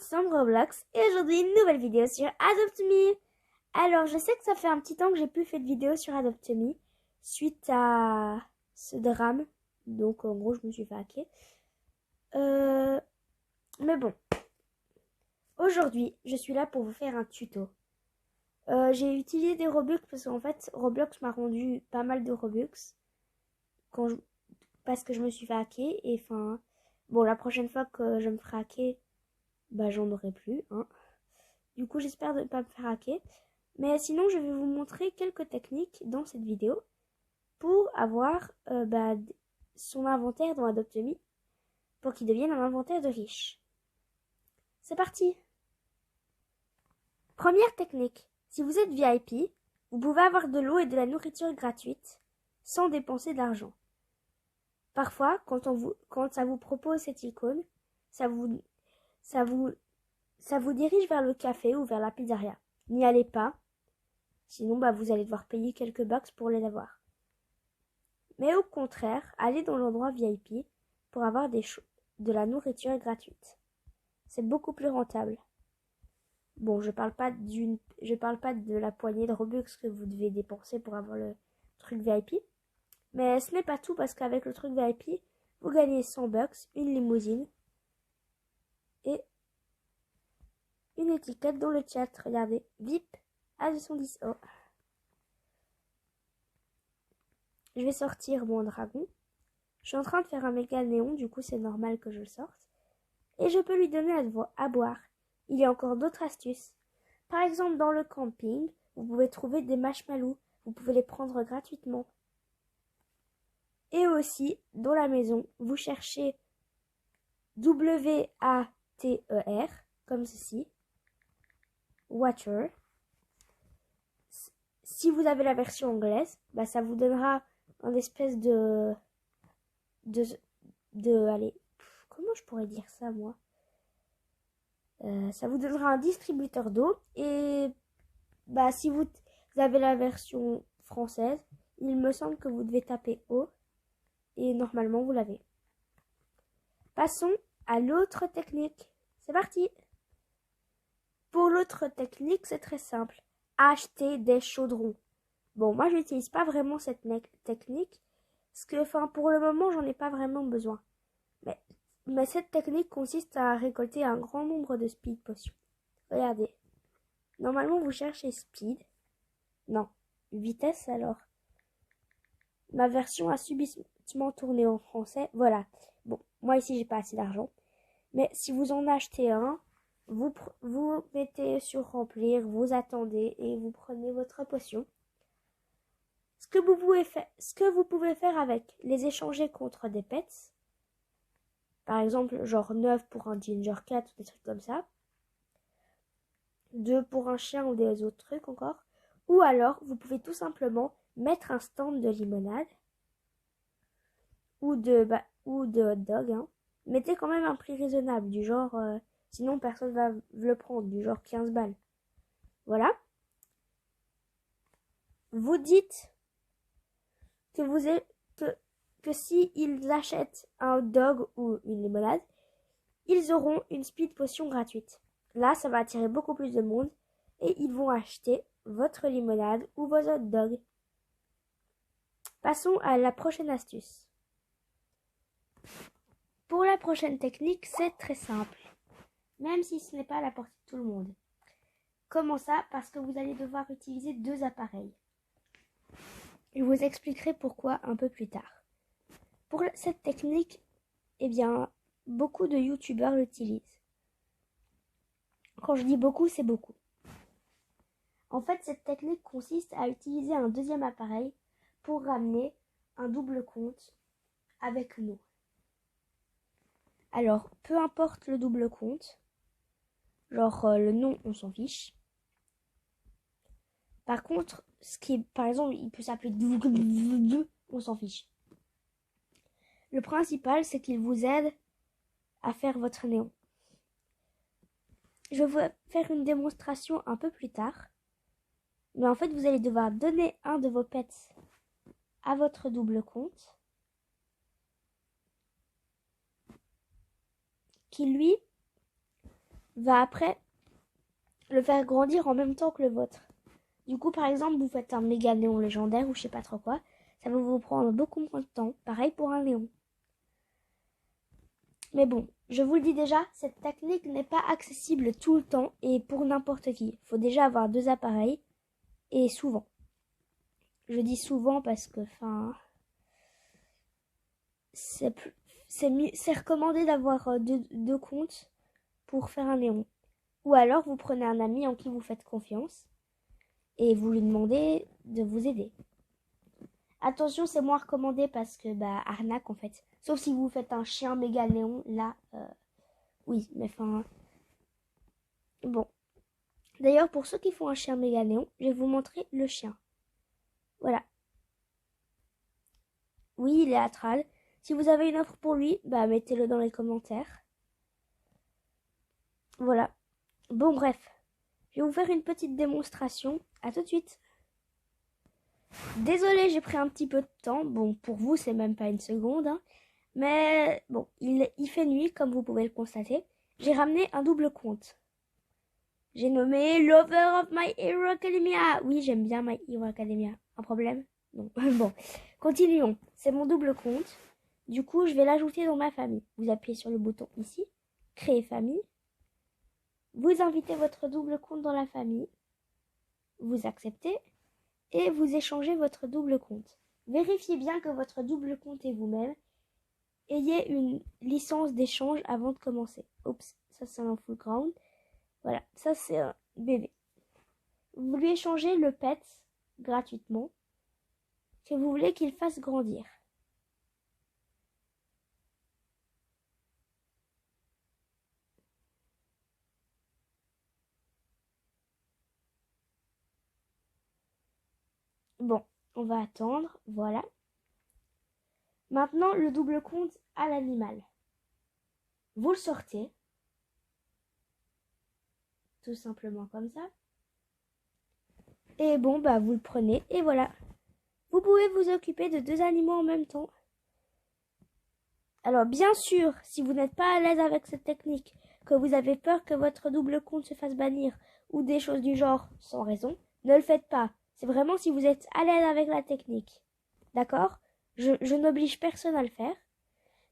ensemble Roblox et aujourd'hui une nouvelle vidéo sur Adopt Me. Alors je sais que ça fait un petit temps que j'ai plus fait de vidéo sur Adopt Me suite à ce drame. Donc en gros je me suis fait hacker. Mais bon, aujourd'hui je suis là pour vous faire un tuto. J'ai utilisé des Robux parce qu'en fait Roblox m'a rendu pas mal de Robux parce que je me suis fait hacker. Et enfin, bon, la prochaine fois que je me ferai hacker, bah j'en aurai plus, hein. Du coup, j'espère ne pas me faire hacker. Mais sinon, je vais vous montrer quelques techniques dans cette vidéo pour avoir son inventaire dans Adopt Me pour qu'il devienne un inventaire de riche. C'est parti! Première technique. Si vous êtes VIP, vous pouvez avoir de l'eau et de la nourriture gratuite sans dépenser d'argent. Parfois, quand ça vous propose cette icône, ça vous dirige vers le café ou vers la pizzeria. N'y allez pas, sinon vous allez devoir payer quelques bucks pour les avoir. Mais au contraire, allez dans l'endroit VIP pour avoir de la nourriture gratuite. C'est beaucoup plus rentable. Bon, je parle pas de la poignée de Robux que vous devez dépenser pour avoir le truc VIP. Mais ce n'est pas tout parce qu'avec le truc VIP, vous gagnez 100 bucks, une limousine et une étiquette dans le chat. Regardez, VIP à 210 euros. Je vais sortir mon dragon. Je suis en train de faire un méga néon, du coup c'est normal que je le sorte. Et je peux lui donner à boire. Il y a encore d'autres astuces. Par exemple, dans le camping, vous pouvez trouver des marshmallows. Vous pouvez les prendre gratuitement. Et aussi, dans la maison, vous cherchez WATER, comme ceci. Water. Si vous avez la version anglaise, ça vous donnera un espèce allez, comment je pourrais dire ça, moi? Ça vous donnera un distributeur d'eau. Et si vous avez la version française, il me semble que vous devez taper eau. Et normalement, vous l'avez. Passons à l'autre technique. C'est parti! Pour l'autre technique, c'est très simple. Acheter des chaudrons. Bon, moi, je n'utilise pas vraiment cette technique. Parce que, pour le moment, j'en ai pas vraiment besoin. Mais cette technique consiste à récolter un grand nombre de speed potions. Regardez. Normalement, vous cherchez speed. Non. Vitesse, alors. Ma version a subitement tourné en français. Voilà. Bon, moi ici, j'ai pas assez d'argent. Mais si vous en achetez un, vous mettez sur remplir, vous attendez et vous prenez votre potion. Ce que vous pouvez faire avec, les échanger contre des pets. Par exemple, genre 9 pour un ginger cat ou des trucs comme ça. 2 pour un chien ou des autres trucs encore. Ou alors, vous pouvez tout simplement mettre un stand de limonade ou de hot dog. Hein. Mettez quand même un prix raisonnable, du genre, sinon personne va le prendre, du genre 15 balles. Voilà. Vous dites que si ils achètent un hot dog ou une limonade, ils auront une speed potion gratuite. Là, ça va attirer beaucoup plus de monde et ils vont acheter votre limonade ou vos hot dogs. Passons à la prochaine astuce. Pour la prochaine technique, c'est très simple, même si ce n'est pas à la portée de tout le monde. Comment ça? Parce que vous allez devoir utiliser 2 appareils. Je vous expliquerai pourquoi un peu plus tard. Pour cette technique, beaucoup de youtubeurs l'utilisent. Quand je dis beaucoup, c'est beaucoup. En fait, cette technique consiste à utiliser un deuxième appareil pour ramener un double compte avec nous. Alors, peu importe le double compte, genre le nom, on s'en fiche. Par contre, par exemple, il peut s'appeler on s'en fiche. Le principal, c'est qu'il vous aide à faire votre néon. Je vais vous faire une démonstration un peu plus tard. Mais en fait, vous allez devoir donner un de vos pets à votre double compte, qui lui va après le faire grandir en même temps que le vôtre. Du coup, par exemple, vous faites un méga néon légendaire ou je sais pas trop quoi, ça va vous prendre beaucoup moins de temps. Pareil pour un néon. Mais bon, je vous le dis déjà, cette technique n'est pas accessible tout le temps et pour n'importe qui. Il faut déjà avoir 2 appareils et souvent. Je dis souvent parce que, c'est recommandé d'avoir deux comptes pour faire un néon. Ou alors, vous prenez un ami en qui vous faites confiance et vous lui demandez de vous aider. Attention, c'est moins recommandé parce que, arnaque en fait. Sauf si vous faites un chien méga néon, là, oui, mais bon. D'ailleurs, pour ceux qui font un chien méga néon, je vais vous montrer le chien. Voilà. Oui, il est astral. Si vous avez une offre pour lui, mettez-le dans les commentaires. Voilà. Bon, bref. Je vais vous faire une petite démonstration. À tout de suite. Désolée, j'ai pris un petit peu de temps. Bon, pour vous, c'est même pas une seconde. Hein. Mais bon, il fait nuit, comme vous pouvez le constater. J'ai ramené un double compte. J'ai nommé Lover of My Hero Academia. Oui, j'aime bien My Hero Academia. Un problème? Non. Bon, continuons. C'est mon double compte. Du coup, je vais l'ajouter dans ma famille. Vous appuyez sur le bouton ici. Créer famille. Vous invitez votre double compte dans la famille. Vous acceptez. Et vous échangez votre double compte. Vérifiez bien que votre double compte et vous-même ayez une licence d'échange avant de commencer. Oups, ça c'est un full ground. Voilà, ça c'est un bébé. Vous lui échangez le pet gratuitement que vous voulez qu'il fasse grandir. Bon, on va attendre, voilà. Maintenant, le double compte à l'animal. Vous le sortez. Tout simplement comme ça. Et bon, vous le prenez et voilà. Vous pouvez vous occuper de 2 animaux en même temps. Alors bien sûr, si vous n'êtes pas à l'aise avec cette technique, que vous avez peur que votre double compte se fasse bannir ou des choses du genre sans raison, ne le faites pas. C'est vraiment si vous êtes à l'aise avec la technique. D'accord ? Je n'oblige personne à le faire.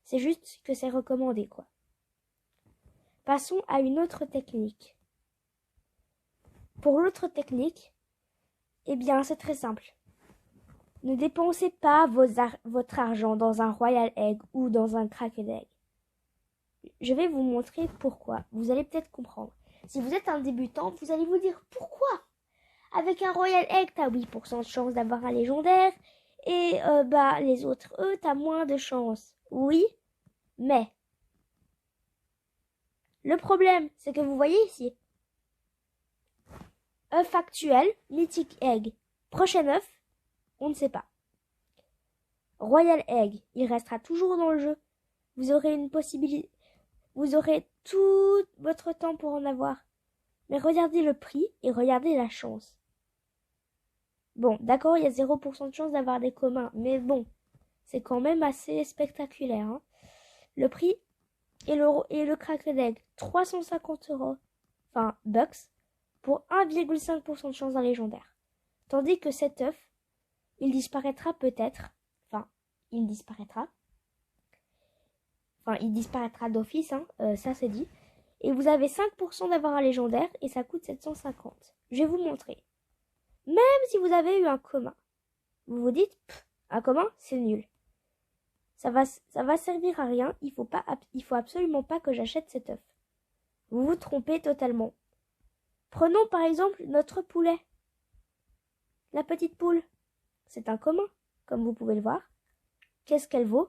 C'est juste que c'est recommandé, quoi. Passons à une autre technique. Pour l'autre technique, c'est très simple. Ne dépensez pas votre argent dans un Royal Egg ou dans un Cracked Egg. Je vais vous montrer pourquoi. Vous allez peut-être comprendre. Si vous êtes un débutant, vous allez vous dire pourquoi. Avec un Royal Egg, t'as 8% de chance d'avoir un légendaire. Et les autres, eux, t'as moins de chance. Oui, mais le problème, c'est que vous voyez ici. œuf actuel, Mythic Egg. Prochain œuf, on ne sait pas. Royal Egg, il restera toujours dans le jeu. Vous aurez une possibilité. Vous aurez tout votre temps pour en avoir. Mais regardez le prix et regardez la chance. Bon, d'accord, il y a 0% de chance d'avoir des communs. Mais bon, c'est quand même assez spectaculaire. Hein. Le prix et le Cracked Egg, 350 €. Enfin, bucks. Pour 1,5% de chance d'un légendaire. Tandis que cet œuf, il disparaîtra peut-être. Enfin, il disparaîtra. Enfin, il disparaîtra d'office, hein, ça c'est dit. Et vous avez 5% d'avoir un légendaire et ça coûte 750. Je vais vous montrer. Même si vous avez eu un commun, vous vous dites, un commun, c'est nul. Ça va servir à rien, il faut absolument pas que j'achète cet œuf. Vous vous trompez totalement. Prenons par exemple notre poulet. La petite poule. C'est un commun, comme vous pouvez le voir. Qu'est-ce qu'elle vaut ?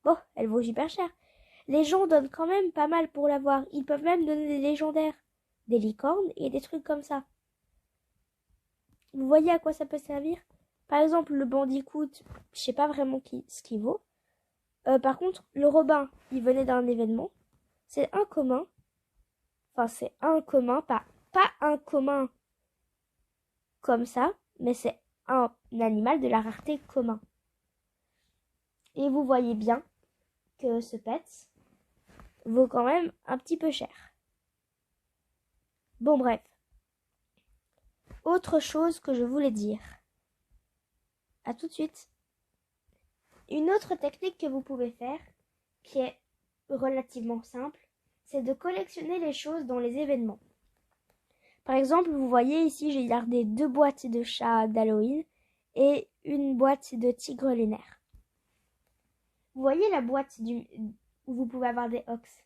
Bon, elle vaut super cher. Les gens donnent quand même pas mal pour l'avoir. Ils peuvent même donner des légendaires, des licornes et des trucs comme ça. Vous voyez à quoi ça peut servir ? Par exemple, le bandicoot, je sais pas vraiment ce qu'il vaut. Par contre, le robin, il venait d'un événement. C'est un commun. Enfin, c'est un commun, pas un commun comme ça, mais c'est un animal de la rareté commun. Et vous voyez bien que ce pet vaut quand même un petit peu cher. Bon, bref. Autre chose que je voulais dire. À tout de suite. Une autre technique que vous pouvez faire, qui est relativement simple, c'est de collectionner les choses dans les événements. Par exemple, vous voyez ici, j'ai gardé 2 boîtes de chats d'Halloween et une boîte de tigres lunaires. Vous voyez la boîte où vous pouvez avoir des ox.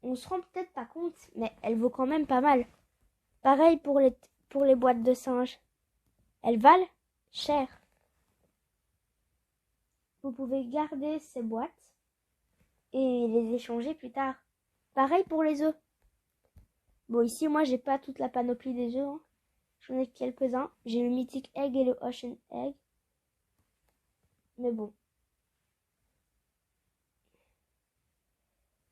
On se rend peut-être pas compte, mais elle vaut quand même pas mal. Pareil pour les boîtes de singes. Elles valent cher. Vous pouvez garder ces boîtes et les échanger plus tard. Pareil pour les œufs. Bon, ici, moi, j'ai pas toute la panoplie des œufs. Hein. J'en ai quelques-uns. J'ai le Mythic Egg et le Ocean Egg. Mais bon.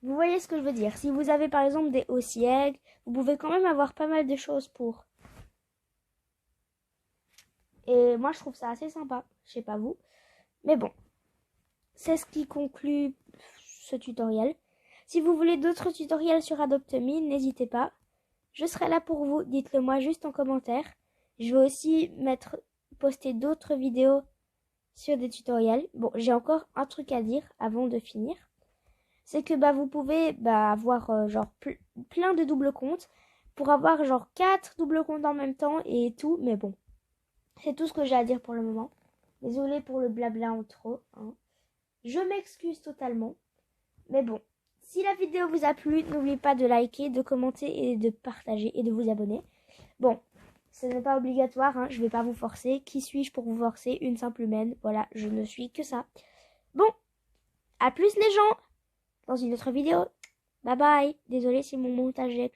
Vous voyez ce que je veux dire. Si vous avez par exemple des Aussie Eggs, vous pouvez quand même avoir pas mal de choses pour. Et moi, je trouve ça assez sympa. Je sais pas vous. Mais bon. C'est ce qui conclut ce tutoriel. Si vous voulez d'autres tutoriels sur Adopt Me, n'hésitez pas. Je serai là pour vous. Dites-le moi juste en commentaire. Je vais aussi poster d'autres vidéos sur des tutoriels. Bon, j'ai encore un truc à dire avant de finir. C'est que vous pouvez avoir genre plein de doubles comptes pour avoir genre 4 doubles comptes en même temps et tout. Mais bon, c'est tout ce que j'ai à dire pour le moment. Désolée pour le blabla en trop. Hein. Je m'excuse totalement. Mais bon, si la vidéo vous a plu, n'oubliez pas de liker, de commenter et de partager et de vous abonner. Bon, ce n'est pas obligatoire, hein, je ne vais pas vous forcer. Qui suis-je pour vous forcer? Une simple humaine. Voilà, je ne suis que ça. Bon, à plus les gens, dans une autre vidéo. Bye bye. Désolée si mon montage est